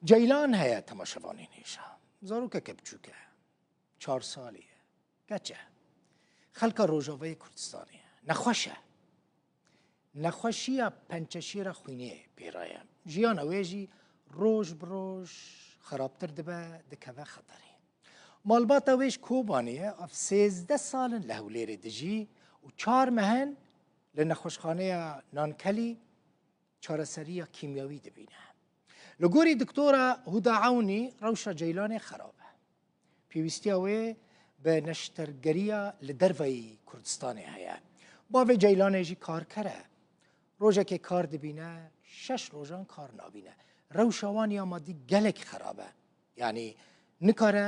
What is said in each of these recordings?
جیلان هەیە تەماشەوانی نێشە زارۆکەکە بچووکە 4 ساڵیە کەچە خەڵکە ڕۆژاوای کوردستانیە نەخۆشیە پەنچەشیرە خوینێ پێڕایە ژیان ئەوێژی ڕۆژ بڕۆژ خراپتر دەبە دەکەوە خەتەری ماڵباتە وێژ کۆبانەیە ئەف 13 ساڵن لە هەولێرێ دژی و 4 مەهن لە نەخۆشخانەیە نانکەلی چارەسەریە کیمیاوی دەبینە لە گۆری دکتۆرە هودا عەونی ڕەوشە جەیلانێ خراپە پێویستیە وێ بە نەشتەرگەریە لە دەرڤەی کوردستانی هەیە باوێ جەیلانێژی کارکەرە ڕۆژێکێ کار دەبینە 6 ڕۆژان کار نابینە ڕەوشەوانی ئامادی گەلێک خراپە یعنی نکارە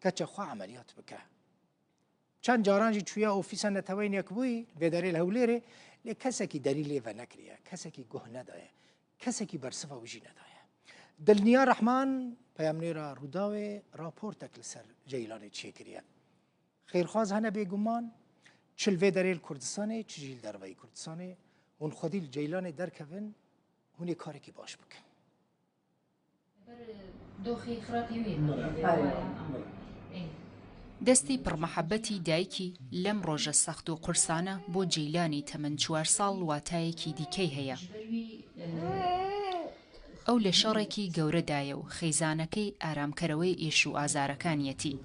کەچە خوا عملیات بکە چەند جارانجی چوویە ئۆفیسە نەتەوەینێک بووی بێدەرێ لە هەولێرێ لێ کەسێکی دەری لێڤە نەکریە کەسێکی گۆه نەدایە کەسێکی بەرسەفە وژی نەدایە دڵنیا ڕەحمان پەیامنێرە ڕووداوێ راپۆرتێک لەسەر جەیلانێ چێکریە خێرخواز هەنە بێگومان چل vê derê li Kurdistanê çi jî li derveyî Kurdistanê hûn xwedî li Ceylanê derkevin hûn ê karekî baş bikin. دەستی پڕمەحەبەتی دایکی لەم ڕۆژە سەخت و قورسانە بۆ جەیلانی تەمەن 4 ساڵ واتایەکی دیکەی هەیە. ئەو لە شەڕێکی گەورەدایە و خەیزانەکەی ئارامکەرەوەی ئێش و ئازارەکانیەتی.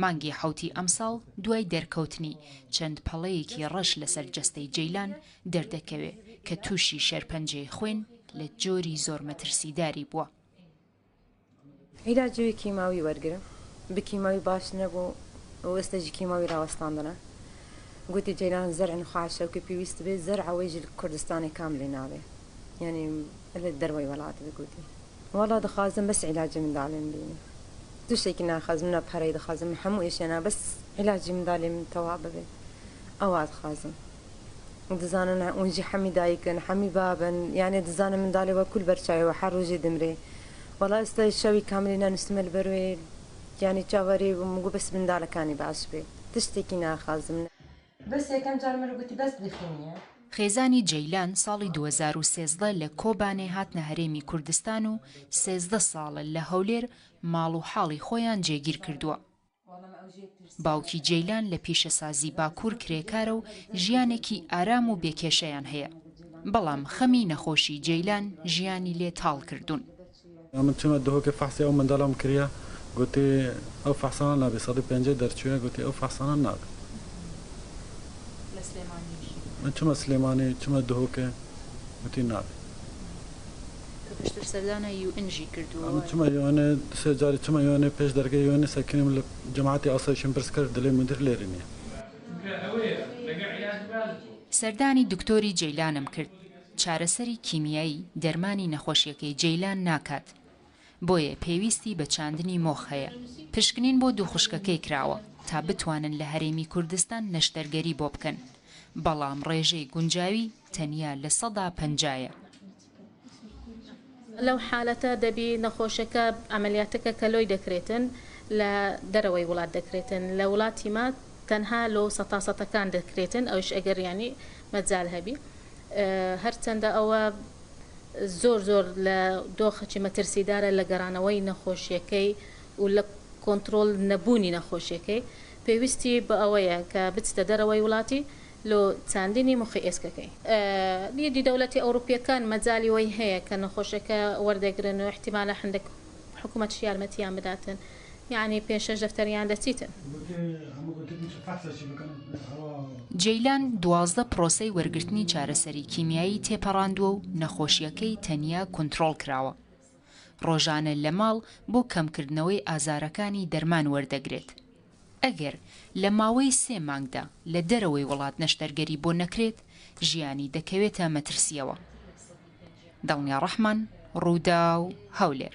مانگی حوتی ئەمساڵ دوای دەرکەوتنی چەند پەڵەیەکی ڕەش لەسەر جەستەی جەیلان دەردەکەوێ کە تووشی شەرپەنجەی خوێن لە جۆری زۆر مەترسیداری بووە. عیلاجی کیماوی وەرگرم بکیماوی باش نەبوو وەستەجی کیماوی ڕاوەستاندنە گوتی جەیلان زەرع نخواشە و کە پێویست بێت زەرعەوەیژی لە کوردستانی کاملێ ناوێ یعنی لە دەروەی وڵات بگوتی وەڵا دەخوازم بەس عیلاجی منداڵێم بینی دوو شتێکی ناخوازم نە پەرەی دەخوازم هەموو ئێشێنا بەس عیلاجی منداڵێ من تەوا ببێ ئەوا دەخوازم دەزانن ئونجی هەمی دایکن هەمی بابن یعنی دەزانم منداڵێ وە کول بەرچاویەوە هەر ڕۆژێ دمرێ وەڵا ئێستا شەوی کاملێ نانووسمە لەبەروێ یعنی چاوەڕێ مگو بەس منداڵەکانی باش بێ تشتێکی ناخوازم بەس یەکەم جار من گوتی بەس بخینیە خێزانی جەیلان ساڵی 2013 لە کۆبانێ هاتنە هەرێمی کوردستان و 13 ساڵە لە هەولێر ماڵ و حاڵی خۆیان جێگیر کردووە. باوکی جەیلان لە پیشەسازی باکوور کرێکارە و ژیانێکی ئارام و بێکێشەیان هەیە. بەڵام خەمی نەخۆشی جەیلان ژیانی لێ تاڵ کردوون. من چما دهۆکە فەحسی ئەو منداڵم کردە گوتی ئەو فەحسانە نابێ 150 دەرچووە گوتی ئەو فەحسانە نابێت. من چما سلێمانی چما دهۆکە گوتی نابێت. پشتر سەردانە UN کردووە. چما یوانێ سێ جاری چما یوانێ پێش دەرگای یوانێ سەکنیم لە جەماعەتی ئاسایشم پرس کرد دەڵێ مدیر لێرە نییە. سەردانی دکتۆری جەیلانم کرد. چارەسەری کیمیایی دەرمانی نەخۆشیەکەی جەیلان ناکات. بۆیە پێویستی بە چاندنی مۆخ هەیە. پشکنین بۆ دوو خوشکەکەی کراوە تا بتوانن لە هەرێمی کوردستان نەشتەرگەری بۆ بکەن. بەڵام ڕێژەی گونجاوی تەنیا لە 150. لەو حالەتە دەبی نەخۆشەکە ئەمەلیاتەکە کەلۆی دەکرێتن لە دەرەوەی وڵات دەکرێتن لە وڵاتی ما تەنها لۆ سەتاسەتەکان دەکرێتن ئەوش ئەگەر ینی مەجال هەبی هەرچەندە ئەوە زۆر لە دۆخەکی مەترسیدارە لە گەڕانەوەی نەخۆشیەکەی و لە کۆنتترۆل نەبوونی نەخۆشیەکەی پێویستی بە ئەوەیە کە بچتە دەرەوەی وڵاتی لۆ چاندنی مخی ئێسکەکەی لیدی دەوڵەتی ئەوروپیەکان مەجای وی هەیە کە نەخۆشەکە وەردەگرن و احتیمالە هەندێک حکوومەت یارمەتیان بداتن یعنی 5-6 دەفتەریان دەچیتن. جەیلان 12 پرۆسەی وەرگرتنی چارەسەری کیمیایی تێپەڕاندووە و نەخۆشیەکەی تەنیا کۆنتترۆل کراوە. ڕۆژانە لە ماڵ بۆ کەمکردنەوەی ئازارەکانی دەرمان وەردەگرێت. ئەگەر لە ماوەی 3 مانگدا لە دەرەوەی وڵات نەشتەرگەری بۆ نەکرێت ژیانی دەکەوێتە مەترسیەوە. دڵنیا ڕەحمان، ڕوودا و هەولێر.